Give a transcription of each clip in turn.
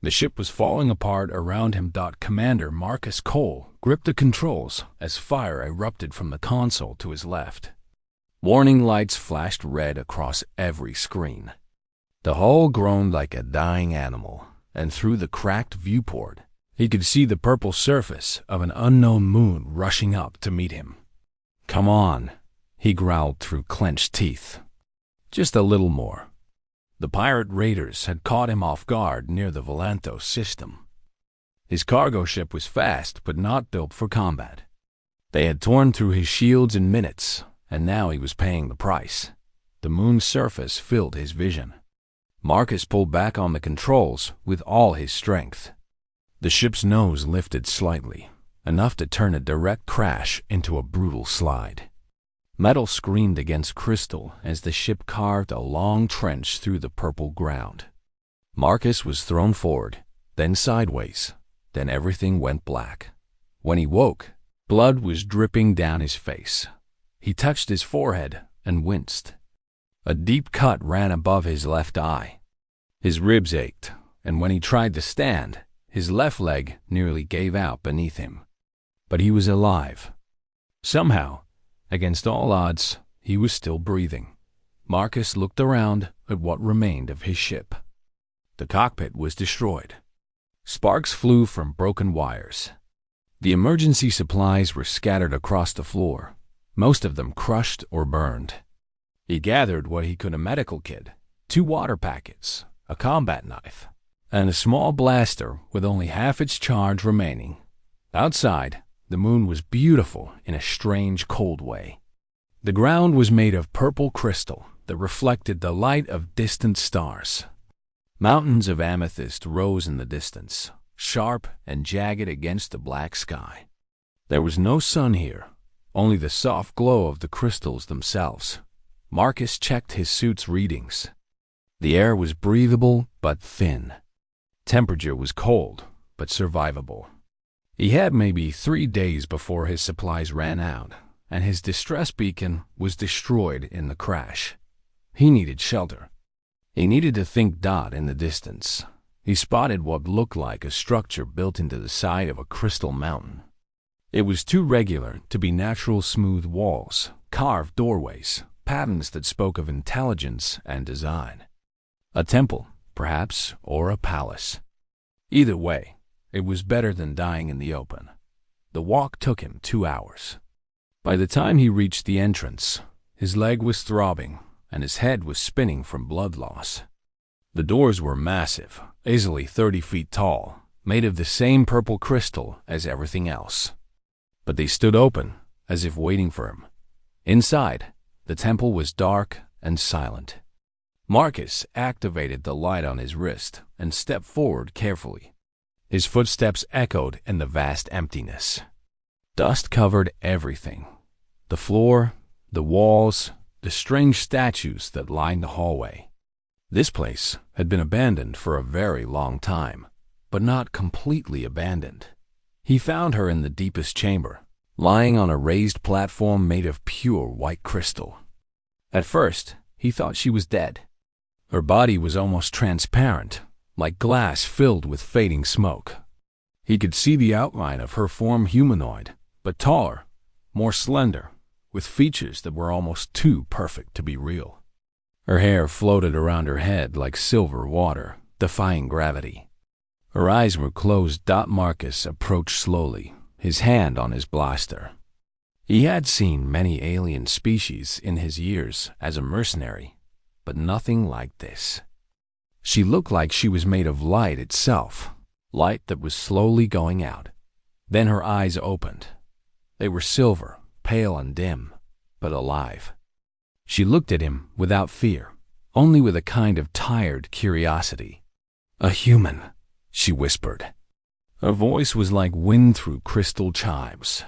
The ship was falling apart around him. Commander Marcus Cole gripped the controls as fire erupted from the console to his left. Warning lights flashed red across every screen. The hull groaned like a dying animal, and through the cracked viewport, he could see the purple surface of an unknown moon rushing up to meet him. "Come on," he growled through clenched teeth. "Just a little more." The pirate raiders had caught him off guard near the Volantos system. His cargo ship was fast, but not built for combat. They had torn through his shields in minutes, and now he was paying the price. The moon's surface filled his vision. Marcus pulled back on the controls with all his strength. The ship's nose lifted slightly, enough to turn a direct crash into a brutal slide. Metal screamed against crystal as the ship carved a long trench through the purple ground. Marcus was thrown forward, then sideways, then everything went black. When he woke, blood was dripping down his face. He touched his forehead and winced. A deep cut ran above his left eye. His ribs ached, and when he tried to stand, his left leg nearly gave out beneath him. But he was alive. Somehow, against all odds, he was still breathing. Marcus looked around at what remained of his ship. The cockpit was destroyed. Sparks flew from broken wires. The emergency supplies were scattered across the floor, most of them crushed or burned. He gathered what he could: a medical kit, 2 water packets, a combat knife, and a small blaster with only half its charge remaining. Outside, the moon was beautiful in a strange, cold way. The ground was made of purple crystal that reflected the light of distant stars. Mountains of amethyst rose in the distance, sharp and jagged against the black sky. There was no sun here, only the soft glow of the crystals themselves. Marcus checked his suit's readings. The air was breathable but thin. Temperature was cold but survivable. He had maybe 3 days before his supplies ran out, and his distress beacon was destroyed in the crash. He needed shelter. He needed to think. In the distance, he spotted what looked like a structure built into the side of a crystal mountain. It was too regular to be natural: smooth walls, carved doorways, patterns that spoke of intelligence and design. A temple, perhaps, or a palace. Either way, it was better than dying in the open. The walk took him 2 hours. By the time he reached the entrance, his leg was throbbing and his head was spinning from blood loss. The doors were massive, easily 30 feet tall, made of the same purple crystal as everything else. But they stood open, as if waiting for him. Inside, the temple was dark and silent. Marcus activated the light on his wrist and stepped forward carefully. His footsteps echoed in the vast emptiness. Dust covered everything: the floor, the walls, the strange statues that lined the hallway. This place had been abandoned for a very long time, but not completely abandoned. He found her in the deepest chamber, lying on a raised platform made of pure white crystal. At first, he thought she was dead. Her body was almost transparent, like glass filled with fading smoke. He could see the outline of her form: humanoid, but taller, more slender, with features that were almost too perfect to be real. Her hair floated around her head like silver water, defying gravity. Her eyes were closed. Marcus approached slowly, his hand on his blaster. He had seen many alien species in his years as a mercenary, but nothing like this. She looked like she was made of light itself, light that was slowly going out. Then her eyes opened. They were silver, pale and dim, but alive. She looked at him without fear, only with a kind of tired curiosity. "A human," she whispered. Her voice was like wind through crystal chimes.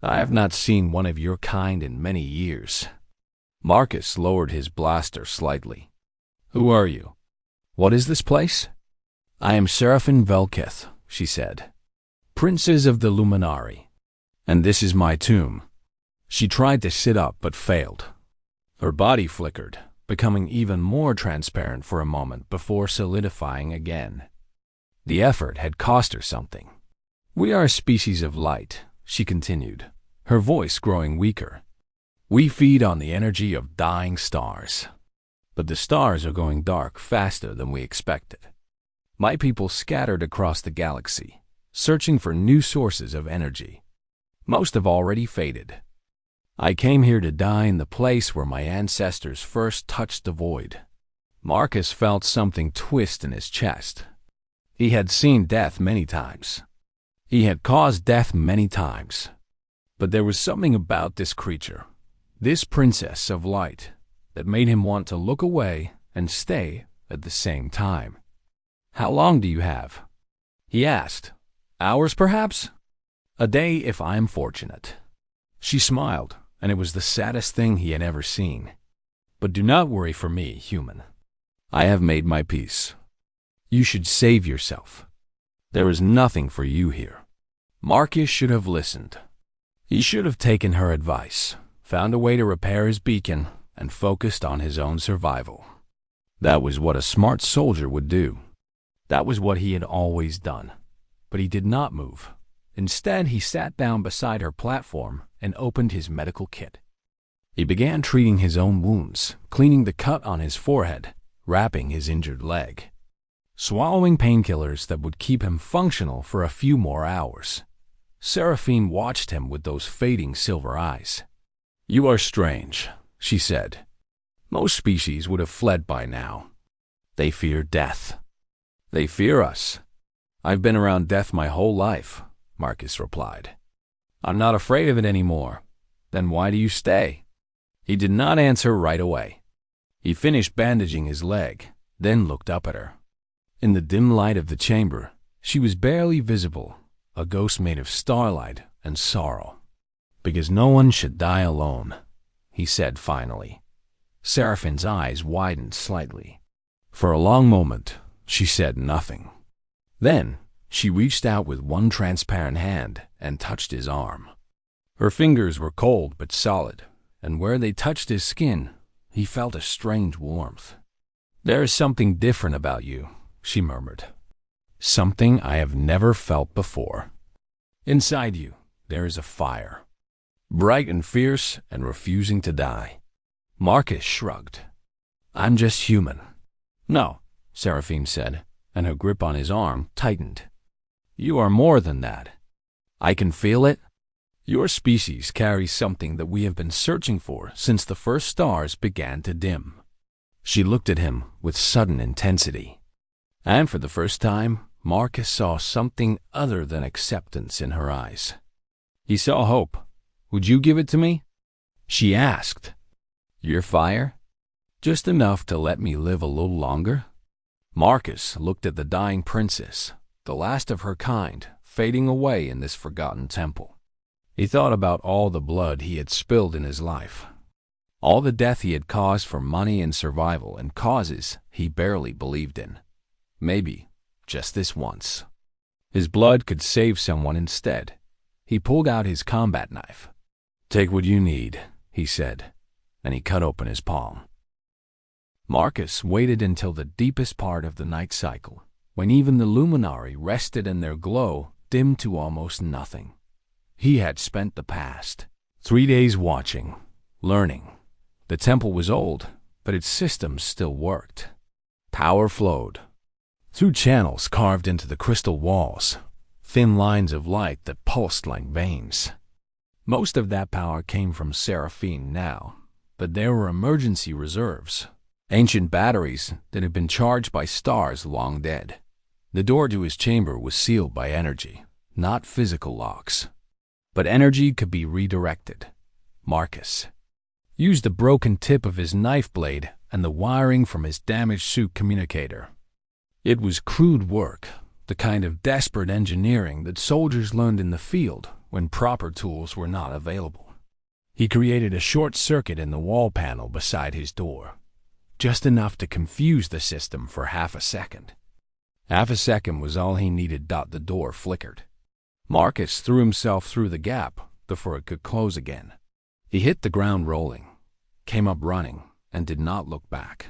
"I have not seen one of your kind in many years." Marcus lowered his blaster slightly. "Who are you? What is this place?" "I am Seraphine Velketh," she said, "Princess of the Luminari, and this is my tomb." She tried to sit up but failed. Her body flickered, becoming even more transparent for a moment before solidifying again. The effort had cost her something. "We are a species of light," she continued, her voice growing weaker. "We feed on the energy of dying stars. But the stars are going dark faster than we expected. My people scattered across the galaxy, searching for new sources of energy. Most have already faded. I came here to die in the place where my ancestors first touched the void." Marcus felt something twist in his chest. He had seen death many times. He had caused death many times. But there was something about this creature, this princess of light, that made him want to look away and stay at the same time. "How long do you have?" he asked. "Hours, perhaps?" "A day if I am fortunate." She smiled, and it was the saddest thing he had ever seen. "But do not worry for me, human. I have made my peace. You should save yourself. There is nothing for you here." Marcus should have listened. He should have taken her advice, found a way to repair his beacon, and focused on his own survival. That was what a smart soldier would do. That was what he had always done. But he did not move. Instead, he sat down beside her platform and opened his medical kit. He began treating his own wounds, cleaning the cut on his forehead, wrapping his injured leg, swallowing painkillers that would keep him functional for a few more hours. Seraphine watched him with those fading silver eyes. "You are strange," she said. "Most species would have fled by now. They fear death." "They fear us. I've been around death my whole life," Marcus replied. "I'm not afraid of it anymore." "Then why do you stay?" He did not answer right away. He finished bandaging his leg, then looked up at her. In the dim light of the chamber, she was barely visible, a ghost made of starlight and sorrow. "Because no one should die alone," he said finally. Seraphine's eyes widened slightly. For a long moment, she said nothing. Then, she reached out with one transparent hand and touched his arm. Her fingers were cold but solid, and where they touched his skin, he felt a strange warmth. "There is something different about you," she murmured. "Something I have never felt before. Inside you, there is a fire, bright and fierce and refusing to die." Marcus shrugged. "I'm just human." "No," Seraphine said, and her grip on his arm tightened. "You are more than that. I can feel it. Your species carries something that we have been searching for since the first stars began to dim." She looked at him with sudden intensity. And for the first time, Marcus saw something other than acceptance in her eyes. He saw hope. "Would you give it to me?" she asked. "Your fire? Just enough to let me live a little longer?" Marcus looked at the dying princess, the last of her kind, fading away in this forgotten temple. He thought about all the blood he had spilled in his life, all the death he had caused for money and survival, and causes he barely believed in. Maybe, just this once, his blood could save someone instead. He pulled out his combat knife. "Take what you need," he said, and he cut open his palm. Marcus waited until the deepest part of the night cycle, when even the luminari rested and their glow dimmed to almost nothing. He had spent the past 3 days watching, learning. The temple was old, but its systems still worked. Power flowed through channels carved into the crystal walls, thin lines of light that pulsed like veins. Most of that power came from Seraphine now, but there were emergency reserves, ancient batteries that had been charged by stars long dead. The door to his chamber was sealed by energy, not physical locks. But energy could be redirected. Marcus used the broken tip of his knife blade and the wiring from his damaged suit communicator. It was crude work, the kind of desperate engineering that soldiers learned in the field when proper tools were not available. He created a short circuit in the wall panel beside his door, just enough to confuse the system for half a second. Half a second was all he needed. The door flickered. Marcus threw himself through the gap before it could close again. He hit the ground rolling, came up running, and did not look back.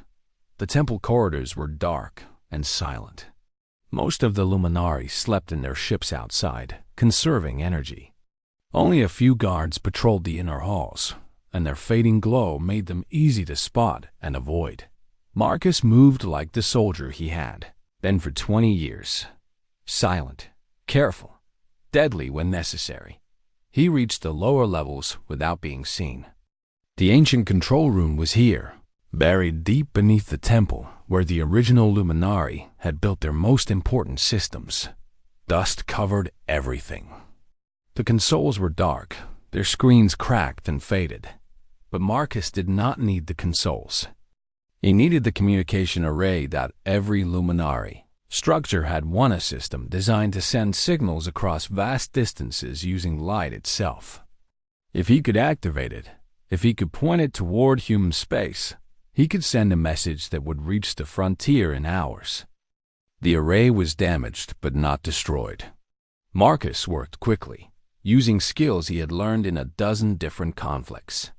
The temple corridors were dark and silent. Most of the Luminari slept in their ships outside, conserving energy. Only a few guards patrolled the inner halls, and their fading glow made them easy to spot and avoid. Marcus moved like the soldier he had been for 20 years. Silent, careful, deadly when necessary. He reached the lower levels without being seen. The ancient control room was here, buried deep beneath the temple where the original Luminari had built their most important systems. Dust covered everything. The consoles were dark, their screens cracked and faded. But Marcus did not need the consoles. He needed the communication array that every Luminari structure had a system designed to send signals across vast distances using light itself. If he could activate it, if he could point it toward human space, he could send a message that would reach the frontier in hours. The array was damaged but not destroyed. Marcus worked quickly, using skills he had learned in a dozen different conflicts.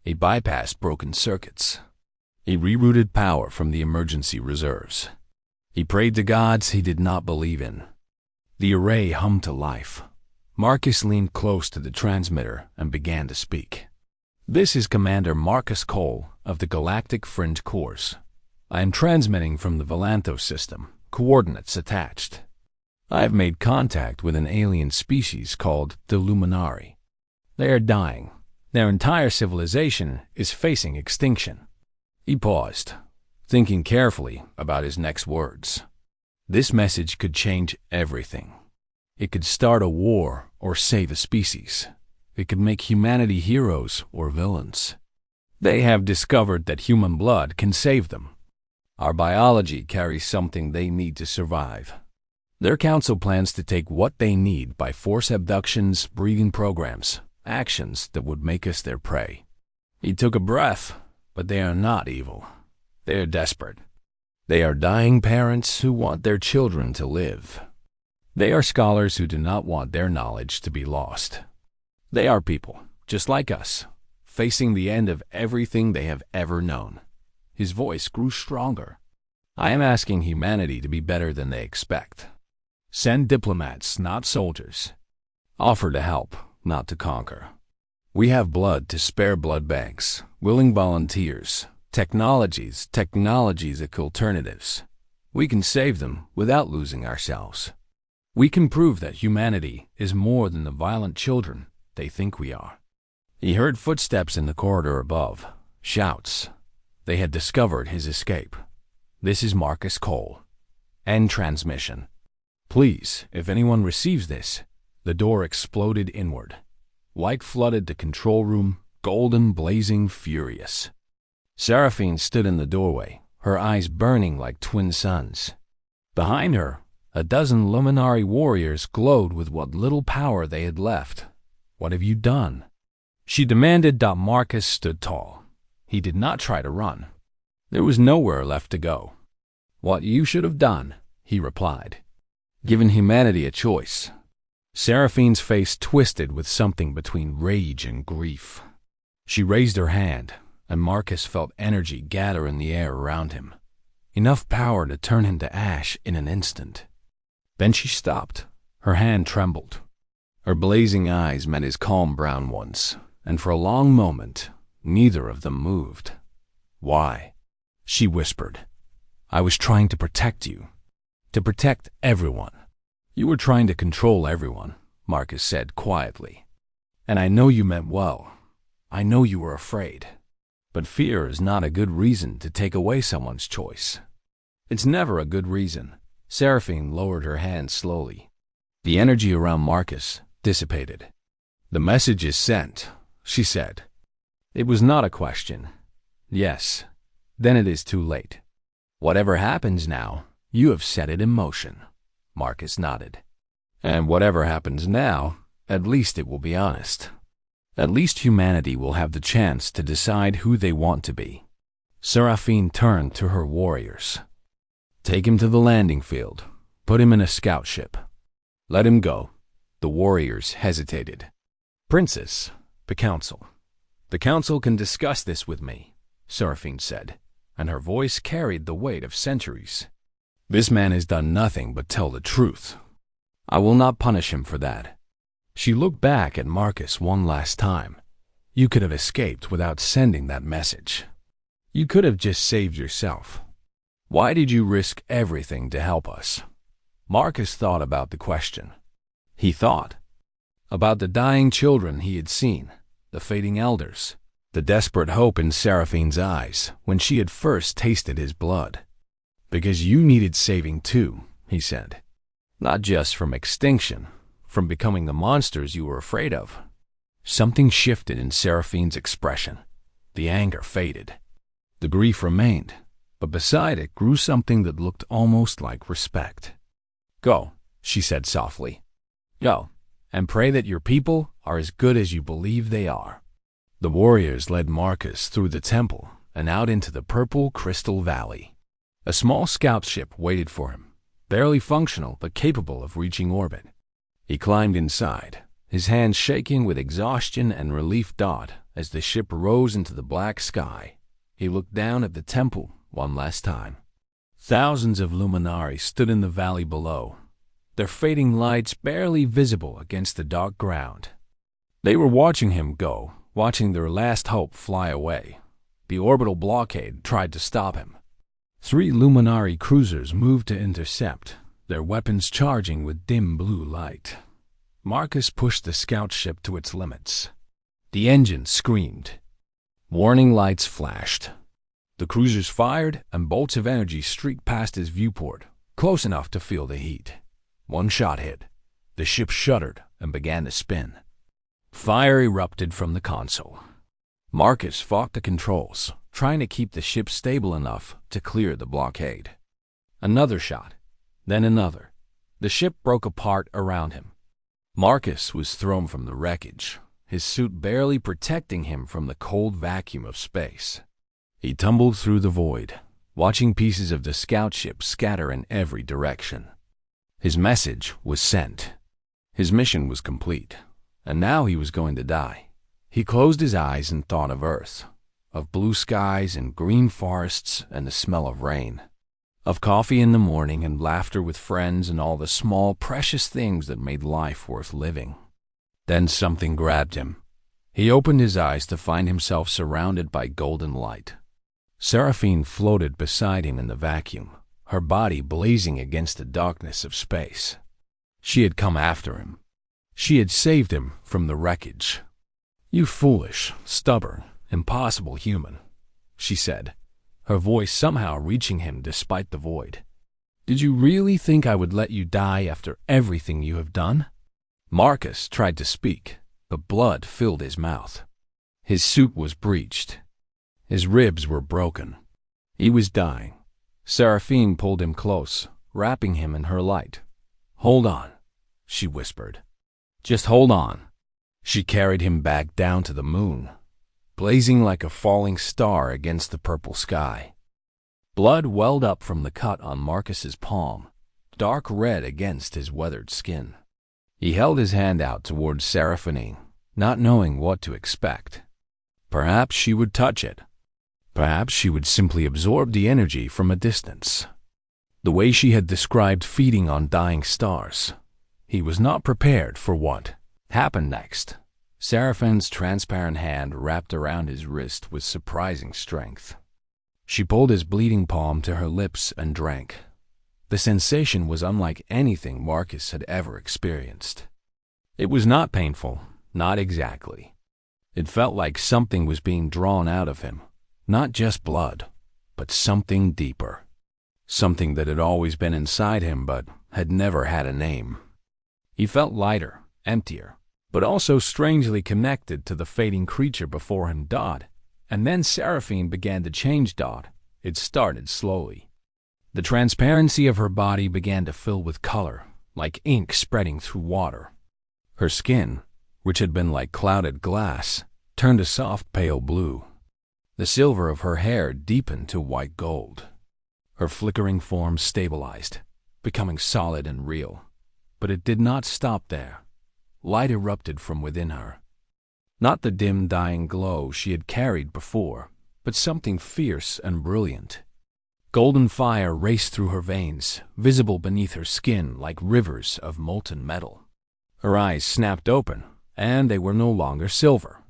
He bypassed broken circuits. He rerouted power from the emergency reserves. He prayed to gods he did not believe in. The array hummed to life. Marcus leaned close to the transmitter and began to speak. "This is Commander Marcus Cole of the Galactic Fringe Corps. I am transmitting from the Volanthos system, coordinates attached. I have made contact with an alien species called the Luminari. They are dying. Their entire civilization is facing extinction." He paused, thinking carefully about his next words. This message could change everything. It could start a war or save a species. It could make humanity heroes or villains. They have discovered that human blood can save them. Our biology carries something they need to survive. Their council plans to take what they need by force abductions, breeding programs, actions that would make us their prey. He took a breath, but they are not evil. They are desperate. They are dying parents who want their children to live. They are scholars who do not want their knowledge to be lost. They are people, just like us, facing the end of everything they have ever known. His voice grew stronger. I am asking humanity to be better than they expect. Send diplomats, not soldiers. Offer to help, not to conquer. We have blood to spare blood banks, willing volunteers, technologies like alternatives. We can save them without losing ourselves. We can prove that humanity is more than the violent children they think we are. He heard footsteps in the corridor above, shouts. They had discovered his escape. This is Marcus Cole. End transmission. Please, if anyone receives this. The door exploded inward. Light flooded the control room, golden, blazing, furious. Seraphine stood in the doorway, her eyes burning like twin suns. Behind her, a dozen Luminari warriors glowed with what little power they had left. What have you done? She demanded. Marcus stood tall. He did not try to run. There was nowhere left to go. What you should have done, he replied. Given humanity a choice. Seraphine's face twisted with something between rage and grief. She raised her hand, and Marcus felt energy gather in the air around him. Enough power to turn him to ash in an instant. Then she stopped. Her hand trembled. Her blazing eyes met his calm brown ones, and for a long moment, neither of them moved. Why? She whispered. I was trying to protect you. To protect everyone. You were trying to control everyone, Marcus said quietly. And I know you meant well. I know you were afraid. But fear is not a good reason to take away someone's choice. It's never a good reason. Seraphine lowered her hand slowly. The energy around Marcus dissipated. The message is sent, she said. It was not a question. Yes, then it is too late. Whatever happens now, you have set it in motion. Marcus nodded. And whatever happens now, at least it will be honest. At least humanity will have the chance to decide who they want to be. Seraphine turned to her warriors. Take him to the landing field. Put him in a scout ship. Let him go. The warriors hesitated. Princess, the council. The council can discuss this with me, Seraphine said, and her voice carried the weight of centuries. This man has done nothing but tell the truth. I will not punish him for that." She looked back at Marcus one last time. "You could have escaped without sending that message. You could have just saved yourself. Why did you risk everything to help us?" Marcus thought about the question. He thought about the dying children he had seen, the fading elders, the desperate hope in Seraphine's eyes when she had first tasted his blood. "Because you needed saving too," he said. "Not just from extinction, from becoming the monsters you were afraid of." Something shifted in Seraphine's expression. The anger faded. The grief remained, but beside it grew something that looked almost like respect. "Go," she said softly. "Go, and pray that your people are as good as you believe they are." The warriors led Marcus through the temple and out into the purple crystal valley. A small scout ship waited for him, barely functional but capable of reaching orbit. He climbed inside, his hands shaking with exhaustion and relief. As the ship rose into the black sky, he looked down at the temple one last time. Thousands of luminaries stood in the valley below, their fading lights barely visible against the dark ground. They were watching him go, watching their last hope fly away. The orbital blockade tried to stop him. 3 luminary cruisers moved to intercept, their weapons charging with dim blue light. Marcus pushed the scout ship to its limits. The engine screamed. Warning lights flashed. The cruisers fired, and bolts of energy streaked past his viewport, close enough to feel the heat. One shot hit. The ship shuddered and began to spin. Fire erupted from the console. Marcus fought the controls, trying to keep the ship stable enough to clear the blockade. Another shot, then another. The ship broke apart around him. Marcus was thrown from the wreckage, his suit barely protecting him from the cold vacuum of space. He tumbled through the void, watching pieces of the scout ship scatter in every direction. His message was sent. His mission was complete, and now he was going to die. He closed his eyes and thought of Earth, of blue skies and green forests and the smell of rain, of coffee in the morning and laughter with friends and all the small, precious things that made life worth living. Then something grabbed him. He opened his eyes to find himself surrounded by golden light. Seraphine floated beside him in the vacuum, her body blazing against the darkness of space. She had come after him. She had saved him from the wreckage. "You foolish, stubborn, impossible human," she said, her voice somehow reaching him despite the void. "Did you really think I would let you die after everything you have done?" Marcus tried to speak, but blood filled his mouth. His suit was breached. His ribs were broken. He was dying. Seraphine pulled him close, wrapping him in her light. "Hold on," she whispered. "Just hold on." She carried him back down to the moon, blazing like a falling star against the purple sky. Blood welled up from the cut on Marcus's palm, dark red against his weathered skin. He held his hand out towards Seraphine, not knowing what to expect. Perhaps she would touch it. Perhaps she would simply absorb the energy from a distance. The way she had described feeding on dying stars. He was not prepared for what happened next. Seraphine's transparent hand wrapped around his wrist with surprising strength. She pulled his bleeding palm to her lips and drank. The sensation was unlike anything Marcus had ever experienced. It was not painful, not exactly. It felt like something was being drawn out of him. Not just blood, but something deeper. Something that had always been inside him but had never had a name. He felt lighter, emptier, but also strangely connected to the fading creature before him. And then Seraphine began to change. It started slowly. The transparency of her body began to fill with color, like ink spreading through water. Her skin, which had been like clouded glass, turned a soft pale blue. The silver of her hair deepened to white gold. Her flickering form stabilized, becoming solid and real. But it did not stop there. Light erupted from within her. Not the dim, dying glow she had carried before, but something fierce and brilliant. Golden fire raced through her veins, visible beneath her skin like rivers of molten metal. Her eyes snapped open, and they were no longer silver.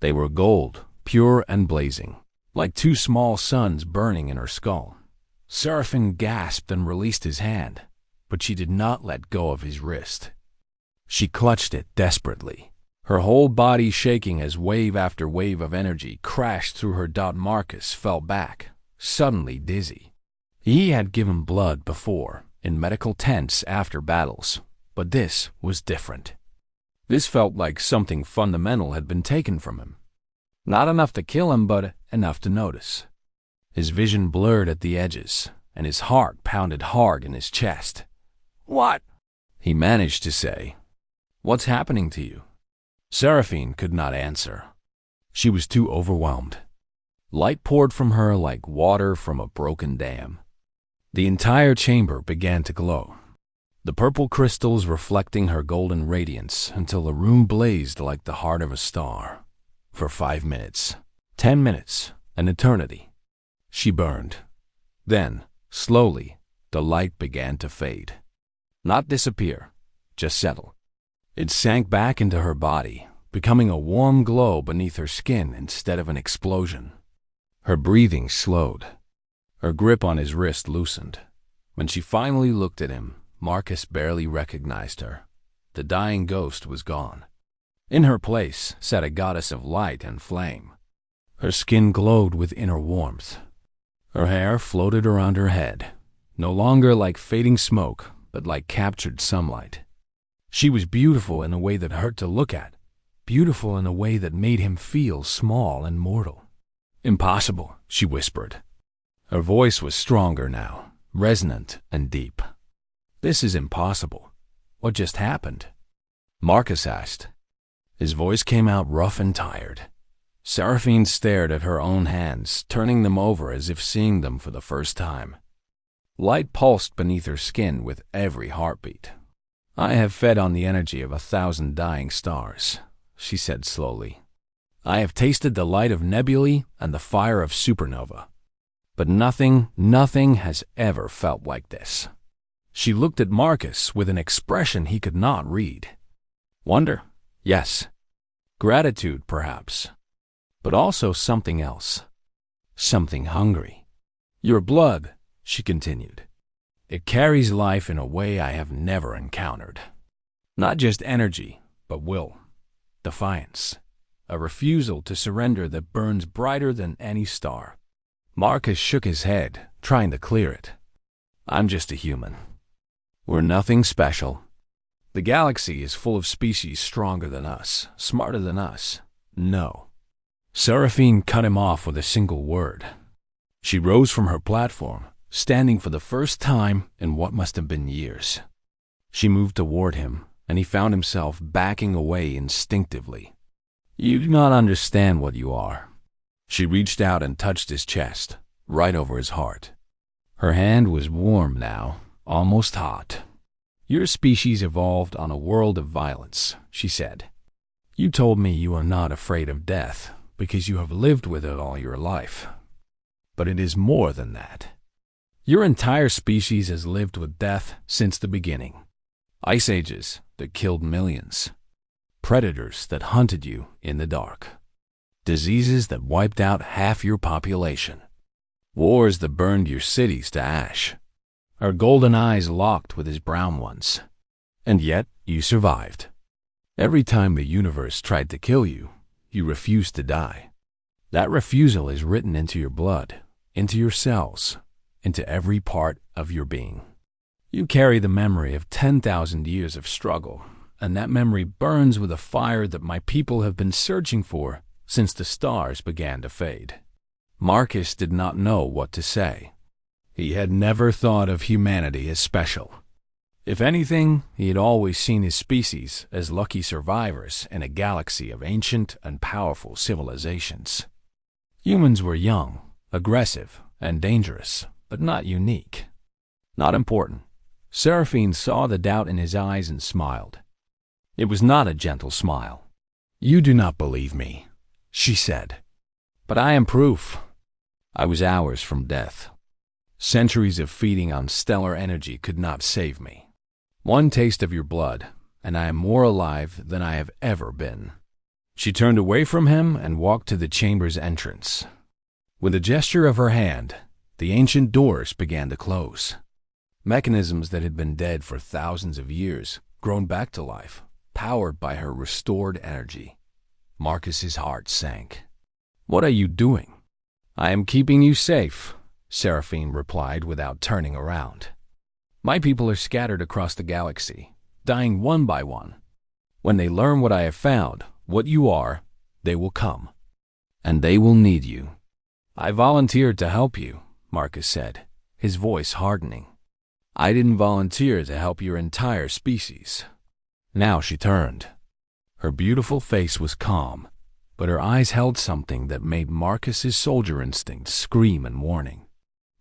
They were gold, pure and blazing, like two small suns burning in her skull. Seraphine gasped and released his hand, but she did not let go of his wrist. She clutched it desperately, her whole body shaking as wave after wave of energy crashed through her. Marcus fell back, suddenly dizzy. He had given blood before, in medical tents after battles, but this was different. This felt like something fundamental had been taken from him. Not enough to kill him, but enough to notice. His vision blurred at the edges, and his heart pounded hard in his chest. "What?" he managed to say. "What's happening to you?" Seraphine could not answer. She was too overwhelmed. Light poured from her like water from a broken dam. The entire chamber began to glow, the purple crystals reflecting her golden radiance until the room blazed like the heart of a star. For 5 minutes, 10 minutes, an eternity, she burned. Then, slowly, the light began to fade. Not disappear, just settle. It sank back into her body, becoming a warm glow beneath her skin instead of an explosion. Her breathing slowed. Her grip on his wrist loosened. When she finally looked at him, Marcus barely recognized her. The dying ghost was gone. In her place sat a goddess of light and flame. Her skin glowed with inner warmth. Her hair floated around her head, no longer like fading smoke, but like captured sunlight. She was beautiful in a way that hurt to look at, beautiful in a way that made him feel small and mortal. "Impossible," she whispered. Her voice was stronger now, resonant and deep. "This is impossible. What just happened?" Marcus asked. His voice came out rough and tired. Seraphine stared at her own hands, turning them over as if seeing them for the first time. Light pulsed beneath her skin with every heartbeat. "I have fed on the energy of 1,000 dying stars," she said slowly. "I have tasted the light of nebulae and the fire of supernova. But nothing has ever felt like this." She looked at Marcus with an expression he could not read. Wonder? Yes. Gratitude, perhaps. But also something else. Something hungry. "Your blood," she continued. "It carries life in a way I have never encountered. Not just energy, but will, defiance, a refusal to surrender that burns brighter than any star." Marcus shook his head, trying to clear it. "I'm just a human. We're nothing special. The galaxy is full of species stronger than us, smarter than us. No." Seraphine cut him off with a single word. She rose from her platform, standing for the first time in what must have been years. She moved toward him, and he found himself backing away instinctively. "You do not understand what you are." She reached out and touched his chest, right over his heart. Her hand was warm now, almost hot. "Your species evolved on a world of violence," she said. "You told me you are not afraid of death because you have lived with it all your life. But it is more than that. Your entire species has lived with death since the beginning. Ice ages that killed millions. Predators that hunted you in the dark. Diseases that wiped out half your population. Wars that burned your cities to ash." Her golden eyes locked with his brown ones. "And yet you survived. Every time the universe tried to kill you, you refused to die. That refusal is written into your blood, into your cells, into every part of your being. You carry the memory of 10,000 years of struggle, and that memory burns with a fire that my people have been searching for since the stars began to fade." Marcus did not know what to say. He had never thought of humanity as special. If anything, he had always seen his species as lucky survivors in a galaxy of ancient and powerful civilizations. Humans were young, aggressive, and dangerous, but not unique. Not important. Seraphine saw the doubt in his eyes and smiled. It was not a gentle smile. "You do not believe me," she said. "But I am proof. I was hours from death." Centuries of feeding on stellar energy could not save me. One taste of your blood, and I am more alive than I have ever been." She turned away from him and walked to the chamber's entrance. With a gesture of her hand, the ancient doors began to close. Mechanisms that had been dead for thousands of years, grown back to life, powered by her restored energy. Marcus's heart sank. "What are you doing?" "I am keeping you safe," Seraphine replied without turning around. "My people are scattered across the galaxy, dying one by one. When they learn what I have found, what you are, they will come. And they will need you." "I volunteered to help you," Marcus said, his voice hardening. "I didn't volunteer to help your entire species." Now she turned. Her beautiful face was calm, but her eyes held something that made Marcus's soldier instinct scream in warning.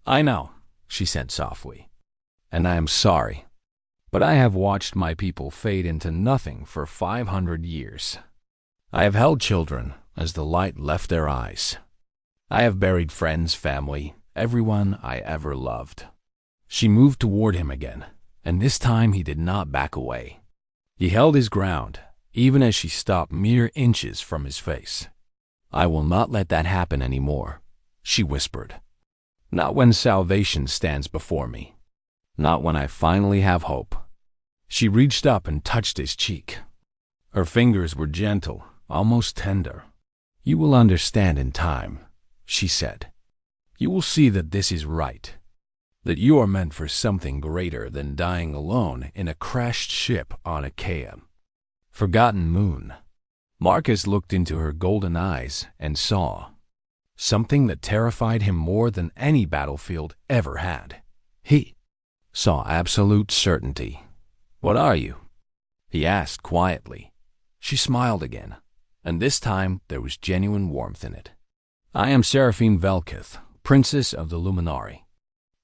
"I know," she said softly, "and I am sorry, but I have watched my people fade into nothing for 500 years. I have held children as the light left their eyes. I have buried friends, family, everyone I ever loved." She moved toward him again, and this time he did not back away. He held his ground, even as she stopped mere inches from his face. "I will not let that happen anymore," she whispered. "Not when salvation stands before me. Not when I finally have hope." She reached up and touched his cheek. Her fingers were gentle, almost tender. "You will understand in time," she said. "You will see that this is right, that you are meant for something greater than dying alone in a crashed ship on Achaea. Forgotten moon." Marcus looked into her golden eyes and saw something that terrified him more than any battlefield ever had. He saw absolute certainty. "What are you?" he asked quietly. She smiled again, and this time there was genuine warmth in it. "I am Seraphine Velkith, Princess of the Luminari.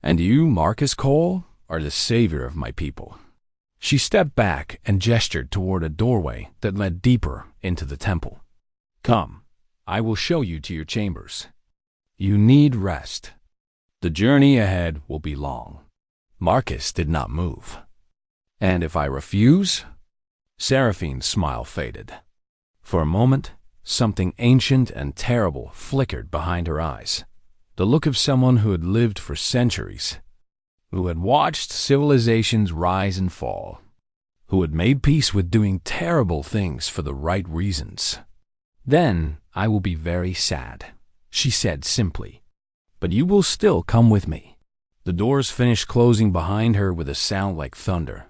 And you, Marcus Cole, are the savior of my people." She stepped back and gestured toward a doorway that led deeper into the temple. "Come, I will show you to your chambers. You need rest. The journey ahead will be long." Marcus did not move. "And if I refuse?" Seraphine's smile faded. For a moment, something ancient and terrible flickered behind her eyes. The look of someone who had lived for centuries, who had watched civilizations rise and fall, who had made peace with doing terrible things for the right reasons. "Then I will be very sad," she said simply. "But you will still come with me." The doors finished closing behind her with a sound like thunder.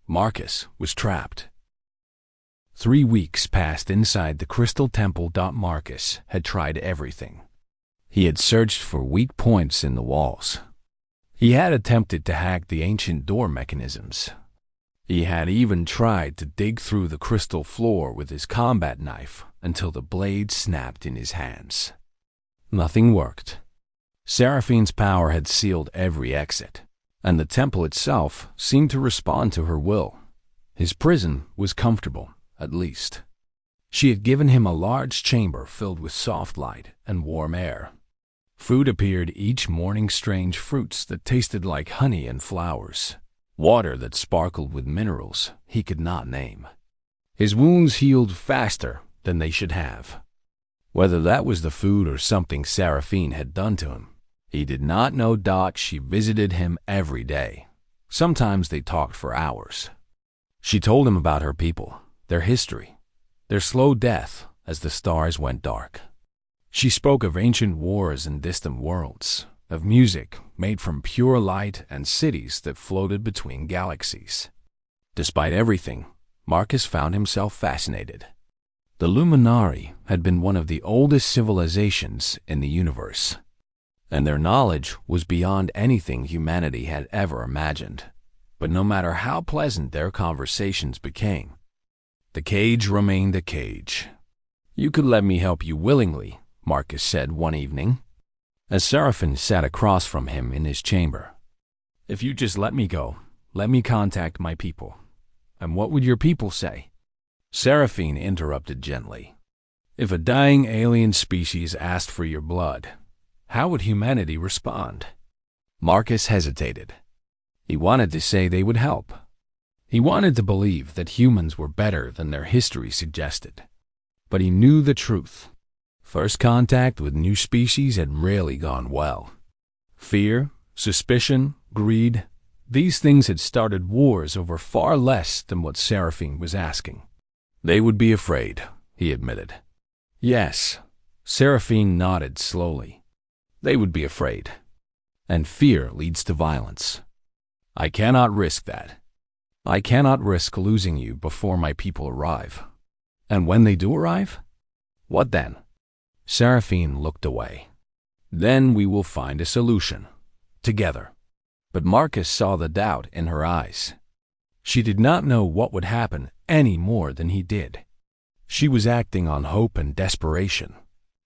Marcus was trapped. 3 weeks passed inside the Crystal Temple. Marcus had tried everything. He had searched for weak points in the walls. He had attempted to hack the ancient door mechanisms. He had even tried to dig through the crystal floor with his combat knife until the blade snapped in his hands. Nothing worked. Seraphine's power had sealed every exit, and the temple itself seemed to respond to her will. His prison was comfortable, at least. She had given him a large chamber filled with soft light and warm air. Food appeared each morning, strange fruits that tasted like honey and flowers, water that sparkled with minerals he could not name. His wounds healed faster than they should have. Whether that was the food or something Seraphine had done to him, he did not know. She visited him every day. Sometimes they talked for hours. She told him about her people, their history, their slow death as the stars went dark. She spoke of ancient wars and distant worlds, of music made from pure light and cities that floated between galaxies. Despite everything, Marcus found himself fascinated. The Luminari had been one of the oldest civilizations in the universe, and their knowledge was beyond anything humanity had ever imagined. But no matter how pleasant their conversations became, the cage remained a cage. "You could let me help you willingly," Marcus said one evening, as Seraphine sat across from him in his chamber. "If you just let me go, let me contact my people." "And what would your people say?" Seraphine interrupted gently. "If a dying alien species asked for your blood, how would humanity respond?" Marcus hesitated. He wanted to say they would help. He wanted to believe that humans were better than their history suggested. But he knew the truth. First contact with new species had rarely gone well. Fear, suspicion, greed, these things had started wars over far less than what Seraphine was asking. They would be afraid, he admitted. Yes, Seraphine nodded slowly. They would be afraid. And fear leads to violence. I cannot risk that. I cannot risk losing you before my people arrive. And when they do arrive? What then? Seraphine looked away. Then we will find a solution. Together. But Marcus saw the doubt in her eyes. She did not know what would happen any more than he did. She was acting on hope and desperation,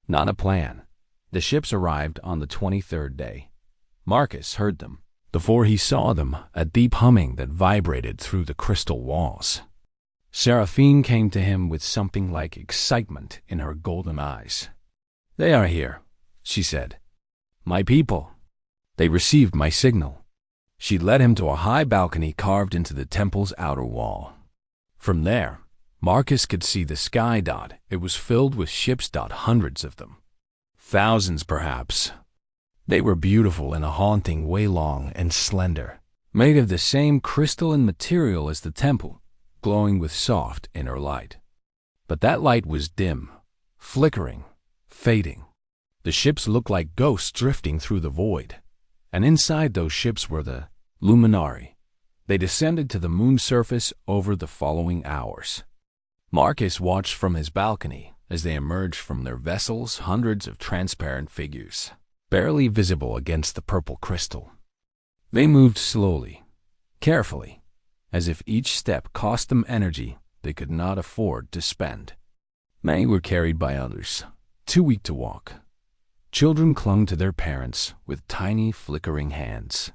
not a plan. The ships arrived on the 23rd day. Marcus heard them. Before he saw them, a deep humming that vibrated through the crystal walls. Seraphine came to him with something like excitement in her golden eyes. They are here, she said. My people. They received my signal. She led him to a high balcony carved into the temple's outer wall. From there, Marcus could see the sky. It was filled with ships. Hundreds of them. Thousands, perhaps. They were beautiful in a haunting way, long and slender, made of the same crystal and material as the temple, glowing with soft inner light. But that light was dim, flickering, fading. The ships looked like ghosts drifting through the void, and inside those ships were the Luminari. They descended to the moon's surface over the following hours. Marcus watched from his balcony as they emerged from their vessels, hundreds of transparent figures, barely visible against the purple crystal. They moved slowly, carefully, as if each step cost them energy they could not afford to spend. Many were carried by others, too weak to walk. Children clung to their parents with tiny, flickering hands.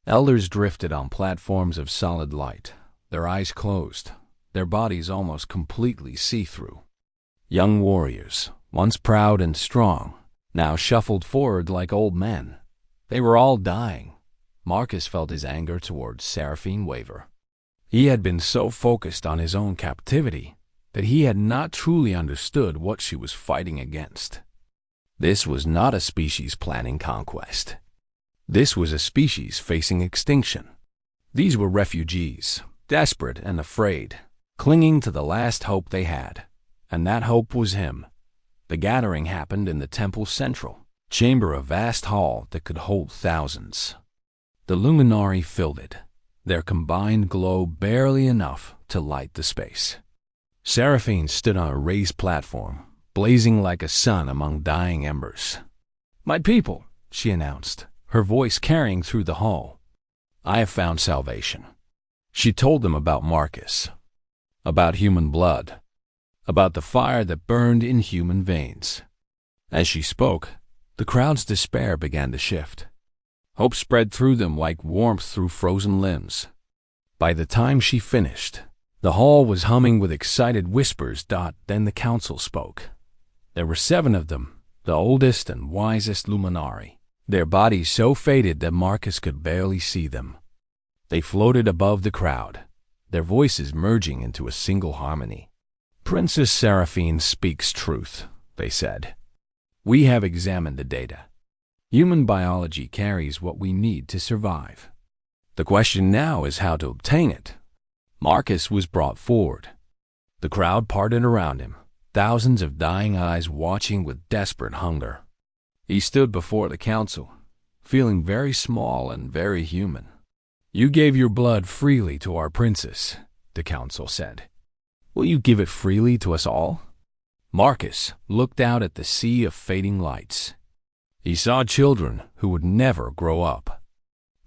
Elders drifted on platforms of solid light, their eyes closed, their bodies almost completely see-through. Young warriors, once proud and strong, now shuffled forward like old men. They were all dying. Marcus felt his anger towards Seraphine waver. He had been so focused on his own captivity that he had not truly understood what she was fighting against. This was not a species planning conquest. This was a species facing extinction. These were refugees, desperate and afraid, clinging to the last hope they had, and that hope was him. The gathering happened in the temple's central chamber, a vast hall that could hold thousands. The Luminari filled it, their combined glow barely enough to light the space. Seraphine stood on a raised platform, blazing like a sun among dying embers. My people, she announced, her voice carrying through the hall. I have found salvation. She told them about Marcus, about human blood, about the fire that burned in human veins. As she spoke, the crowd's despair began to shift. Hope spread through them like warmth through frozen limbs. By the time she finished, the hall was humming with excited whispers. Then the council spoke. There were 7 of them, the oldest and wisest Luminari, their bodies so faded that Marcus could barely see them. They floated above the crowd, their voices merging into a single harmony. Princess Seraphine speaks truth, they said. We have examined the data. Human biology carries what we need to survive. The question now is how to obtain it. Marcus was brought forward. The crowd parted around him, thousands of dying eyes watching with desperate hunger. He stood before the council, feeling very small and very human. You gave your blood freely to our princess, the council said. Will you give it freely to us all? Marcus looked out at the sea of fading lights. He saw children who would never grow up,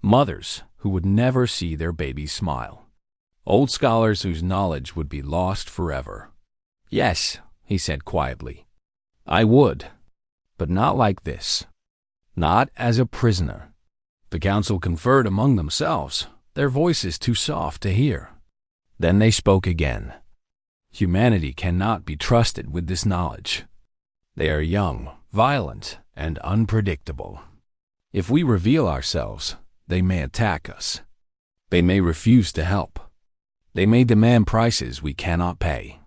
mothers who would never see their babies smile, old scholars whose knowledge would be lost forever. Yes, he said quietly, I would, but not like this, not as a prisoner. The council conferred among themselves, their voices too soft to hear. Then they spoke again. Humanity cannot be trusted with this knowledge. They are young, violent, and unpredictable. If we reveal ourselves, they may attack us. They may refuse to help. They may demand prices we cannot pay.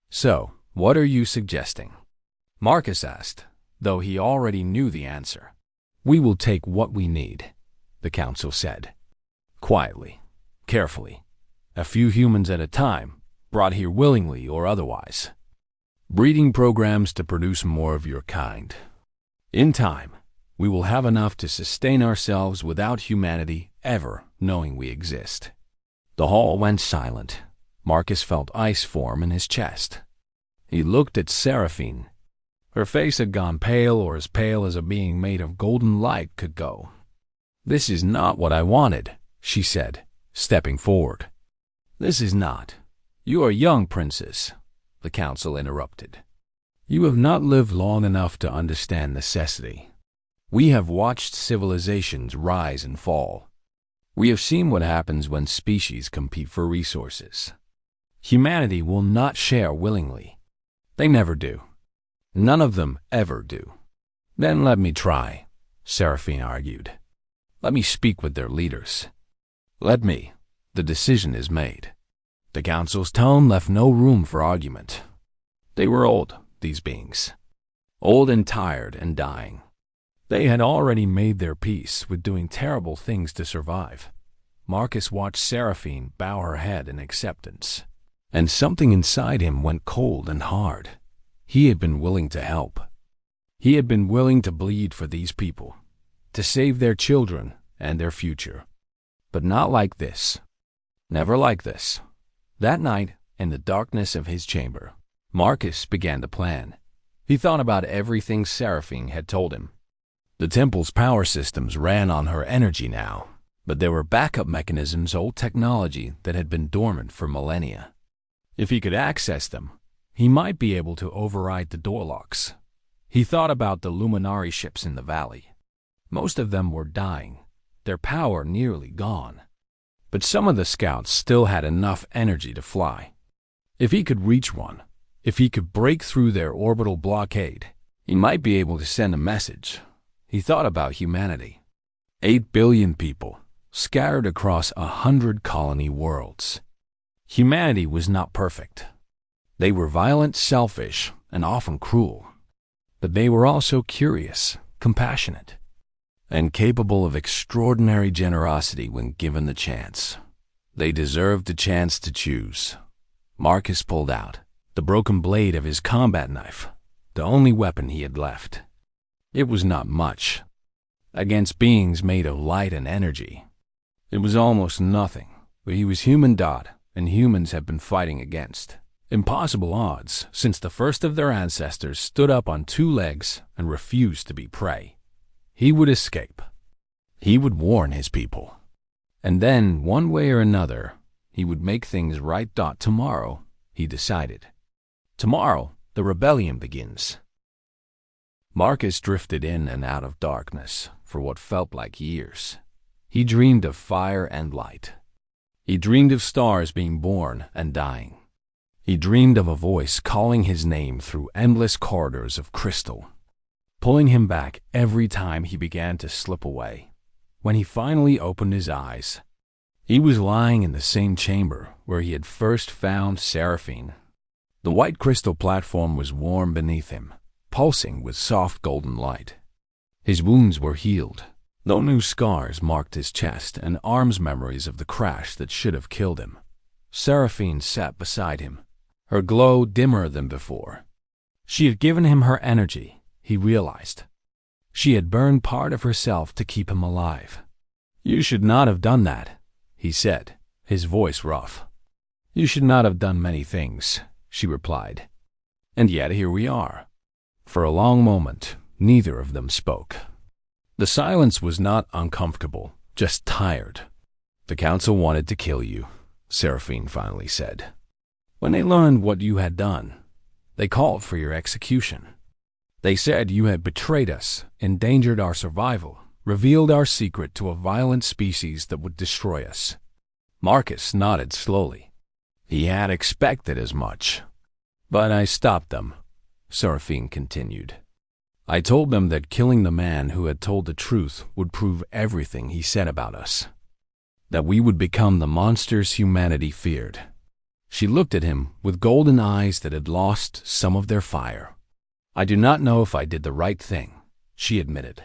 So, what are you suggesting? Marcus asked, though he already knew the answer. We will take what we need, the council said. Quietly, carefully, a few humans at a time, brought here willingly or otherwise. Breeding programs to produce more of your kind. In time, we will have enough to sustain ourselves without humanity ever knowing we exist. The hall went silent. Marcus felt ice form in his chest. He looked at Seraphine. Her face had gone pale, or as pale as a being made of golden light could go. This is not what I wanted, she said, stepping forward. This is not. You are young, princess, the council interrupted. You have not lived long enough to understand necessity. We have watched civilizations rise and fall. We have seen what happens when species compete for resources. Humanity will not share willingly. They never do. None of them ever do. Then let me try, Seraphine argued. Let me speak with their leaders. Let me. The decision is made. The council's tone left no room for argument. They were old, these beings. Old and tired and dying. They had already made their peace with doing terrible things to survive. Marcus watched Seraphine bow her head in acceptance, and something inside him went cold and hard. He had been willing to help. He had been willing to bleed for these people, to save their children and their future. But not like this. Never like this. That night, in the darkness of his chamber, Marcus began to plan. He thought about everything Seraphine had told him. The temple's power systems ran on her energy now, but there were backup mechanisms, old technology that had been dormant for millennia. If he could access them, he might be able to override the door locks. He thought about the luminary ships in the valley. Most of them were dying, their power nearly gone. But some of the scouts still had enough energy to fly. If he could reach one, if he could break through their orbital blockade, he might be able to send a message. He thought about humanity. 8 billion people, scattered across 100 colony worlds. Humanity was not perfect. They were violent, selfish, and often cruel. But they were also curious, compassionate, and capable of extraordinary generosity when given the chance. They deserved the chance to choose. Marcus pulled out the broken blade of his combat knife, the only weapon he had left. It was not much. Against beings made of light and energy, it was almost nothing, but he was human dot, and humans had been fighting against impossible odds since the first of their ancestors stood up on 2 legs and refused to be prey. He would escape. He would warn his people. And then, one way or another, he would make things right. Tomorrow, he decided. Tomorrow, the rebellion begins. Marcus drifted in and out of darkness for what felt like years. He dreamed of fire and light. He dreamed of stars being born and dying. He dreamed of a voice calling his name through endless corridors of crystal, pulling him back every time he began to slip away. When he finally opened his eyes, he was lying in the same chamber where he had first found Seraphine. The white crystal platform was warm beneath him, pulsing with soft golden light. His wounds were healed, though new scars marked his chest and arms, memories of the crash that should have killed him. Seraphine sat beside him, her glow dimmer than before. She had given him her energy, he realized. She had burned part of herself to keep him alive. "You should not have done that," he said, his voice rough. "You should not have done many things," she replied. "And yet here we are." For a long moment, neither of them spoke. The silence was not uncomfortable, just tired. "The council wanted to kill you," Seraphine finally said. "When they learned what you had done, they called for your execution. They said you had betrayed us, endangered our survival, revealed our secret to a violent species that would destroy us." Marcus nodded slowly. He had expected as much. "But I stopped them," Seraphine continued. I told them that killing the man who had told the truth would prove everything he said about us, that we would become the monsters humanity feared. She looked at him with golden eyes that had lost some of their fire. I do not know if I did the right thing, she admitted.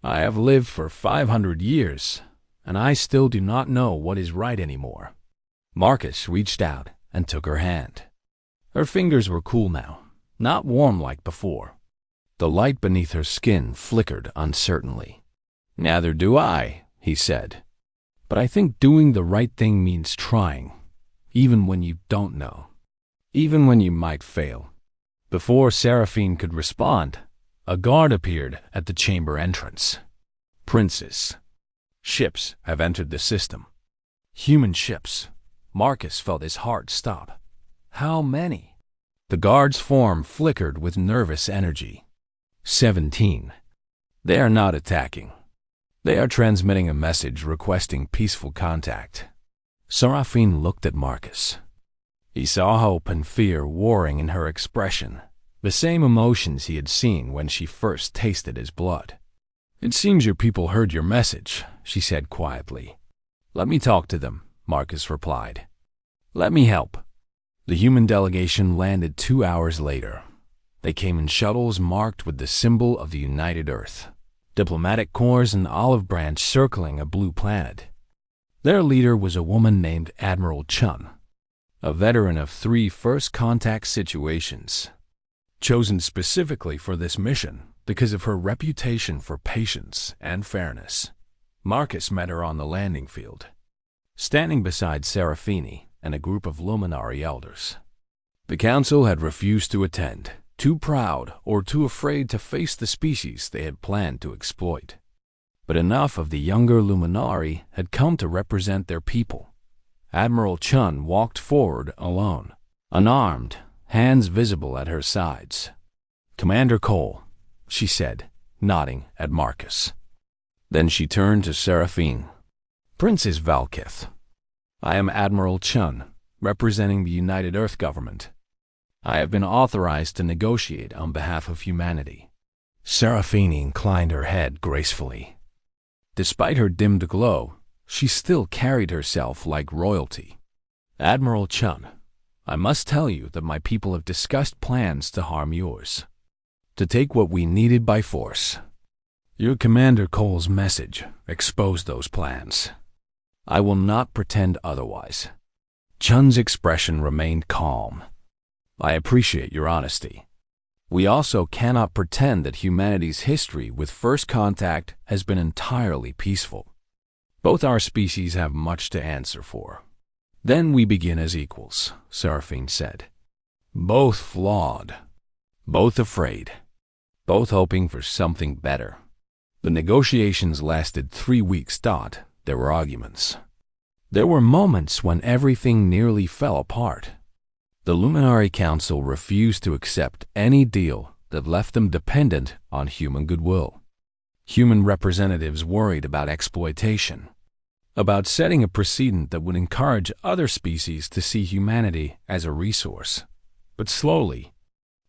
I have lived for 500 years, and I still do not know what is right anymore. Marcus reached out and took her hand. Her fingers were cool now, not warm like before. The light beneath her skin flickered uncertainly. Neither do I, he said. But I think doing the right thing means trying, even when you don't know, even when you might fail. Before Seraphine could respond, a guard appeared at the chamber entrance. Princess. Ships have entered the system. Human ships. Marcus felt his heart stop. How many? The guard's form flickered with nervous energy. 17. They are not attacking. They are transmitting a message requesting peaceful contact. Seraphine looked at Marcus. He saw hope and fear warring in her expression, the same emotions he had seen when she first tasted his blood. It seems your people heard your message, she said quietly. Let me talk to them, Marcus replied. Let me help. The human delegation landed 2 hours later. They came in shuttles marked with the symbol of the United Earth, diplomatic corps and olive branch circling a blue planet. Their leader was a woman named Admiral Chun, a veteran of 3 first-contact situations, chosen specifically for this mission because of her reputation for patience and fairness. Marcus met her on the landing field, standing beside Seraphine and a group of Luminary elders. The council had refused to attend, too proud or too afraid to face the species they had planned to exploit. But enough of the younger Luminari had come to represent their people. Admiral Chun walked forward alone, unarmed, hands visible at her sides. Commander Cole, she said, nodding at Marcus. Then she turned to Seraphine. Princess Valkith, I am Admiral Chun, representing the United Earth government. I have been authorized to negotiate on behalf of humanity. Seraphine inclined her head gracefully. Despite her dimmed glow, she still carried herself like royalty. Admiral Chun, I must tell you that my people have discussed plans to harm yours, to take what we needed by force. Your Commander Cole's message exposed those plans. I will not pretend otherwise. Chun's expression remained calm. I appreciate your honesty. We also cannot pretend that humanity's history with first contact has been entirely peaceful. Both our species have much to answer for. Then we begin as equals, Seraphine said. Both flawed, both afraid, both hoping for something better. The negotiations lasted 3 weeks. There were arguments. There were moments when everything nearly fell apart. The Luminary Council refused to accept any deal that left them dependent on human goodwill. Human representatives worried about exploitation, about setting a precedent that would encourage other species to see humanity as a resource. But slowly,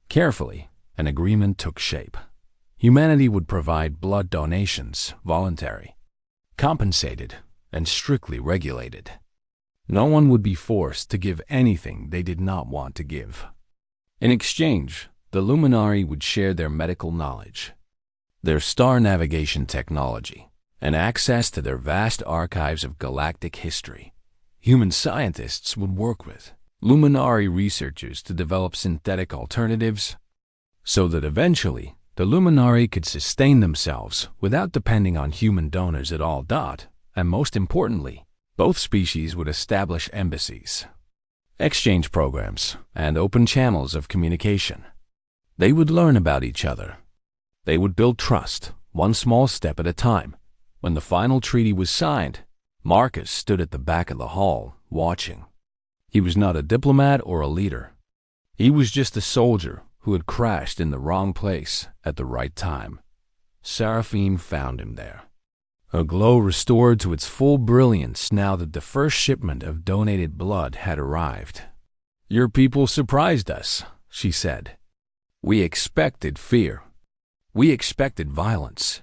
carefully, an agreement took shape. Humanity would provide blood donations, voluntary, compensated, and strictly regulated. No one would be forced to give anything they did not want to give. In exchange, the Luminari would share their medical knowledge, their star navigation technology, and access to their vast archives of galactic history. Human scientists would work with Luminari researchers to develop synthetic alternatives so that eventually the Luminari could sustain themselves without depending on human donors at all. And most importantly, both species would establish embassies, exchange programs, and open channels of communication. They would learn about each other. They would build trust, one small step at a time. When the final treaty was signed, Marcus stood at the back of the hall, watching. He was not a diplomat or a leader. He was just a soldier who had crashed in the wrong place at the right time. Seraphine found him there, a glow restored to its full brilliance now that the first shipment of donated blood had arrived. Your people surprised us, she said. We expected fear. We expected violence.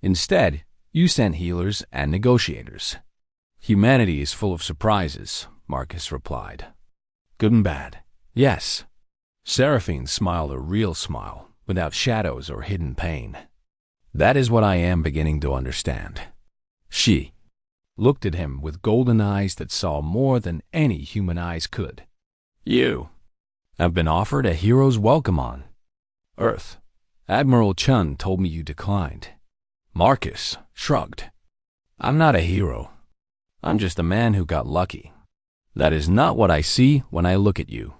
Instead, you sent healers and negotiators. Humanity is full of surprises, Marcus replied. Good and bad. Yes. Seraphine smiled a real smile, without shadows or hidden pain. That is what I am beginning to understand. She looked at him with golden eyes that saw more than any human eyes could. You have been offered a hero's welcome on Earth. Admiral Chun told me you declined. Marcus shrugged. I'm not a hero. I'm just a man who got lucky. That is not what I see when I look at you.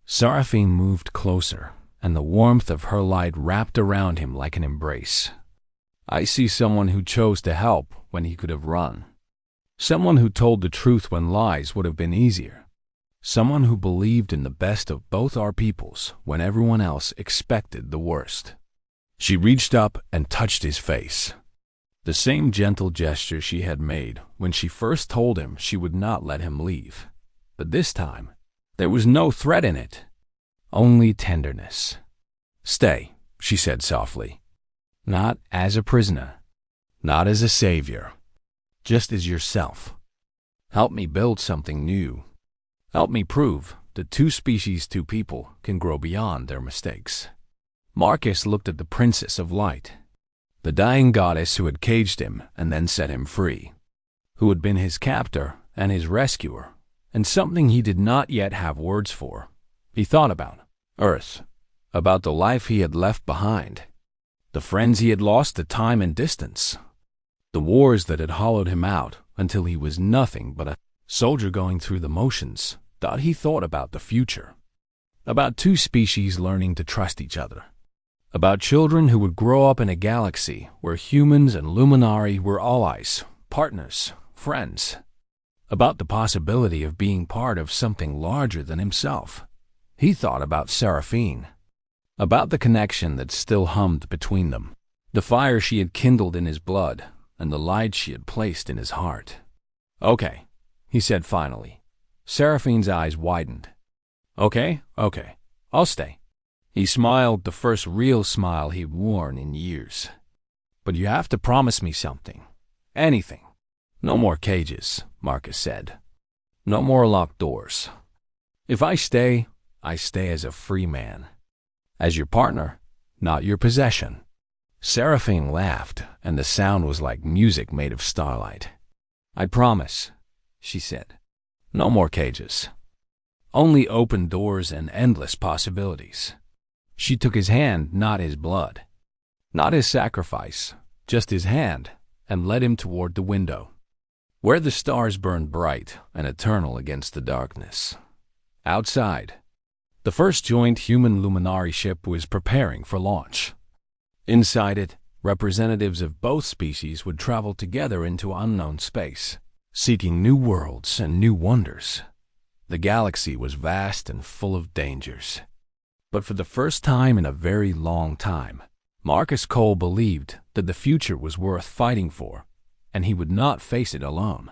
Seraphine moved closer, and the warmth of her light wrapped around him like an embrace. I see someone who chose to help when he could have run. Someone who told the truth when lies would have been easier. Someone who believed in the best of both our peoples when everyone else expected the worst. She reached up and touched his face. The same gentle gesture she had made when she first told him she would not let him leave. But this time, there was no threat in it, only tenderness. Stay, she said softly. Not as a prisoner, not as a savior, just as yourself. Help me build something new. Help me prove that two species, two people, can grow beyond their mistakes. Marcus looked at the Princess of Light, the dying goddess who had caged him and then set him free, who had been his captor and his rescuer, and something he did not yet have words for. He thought about Earth, about the life he had left behind, the friends he had lost to time and distance, the wars that had hollowed him out until he was nothing but a soldier going through the motions. He thought about the future, about two species learning to trust each other, about children who would grow up in a galaxy where humans and Luminari were allies, partners, friends, about the possibility of being part of something larger than himself. He thought about Seraphine, about the connection that still hummed between them, the fire she had kindled in his blood and the light she had placed in his heart. Okay, he said finally. Seraphine's eyes widened. Okay, I'll stay. He smiled, the first real smile he'd worn in years. But you have to promise me something. Anything. No more cages, Marcus said. No more locked doors. If I stay as a free man. As your partner, not your possession. Seraphine laughed, and the sound was like music made of starlight. I promise, she said. No more cages. Only open doors and endless possibilities. She took his hand, not his blood. Not his sacrifice, just his hand, and led him toward the window, where the stars burned bright and eternal against the darkness. Outside, the first joint human Luminari ship was preparing for launch. Inside it, representatives of both species would travel together into unknown space, seeking new worlds and new wonders. The galaxy was vast and full of dangers. But for the first time in a very long time, Marcus Cole believed that the future was worth fighting for, and he would not face it alone.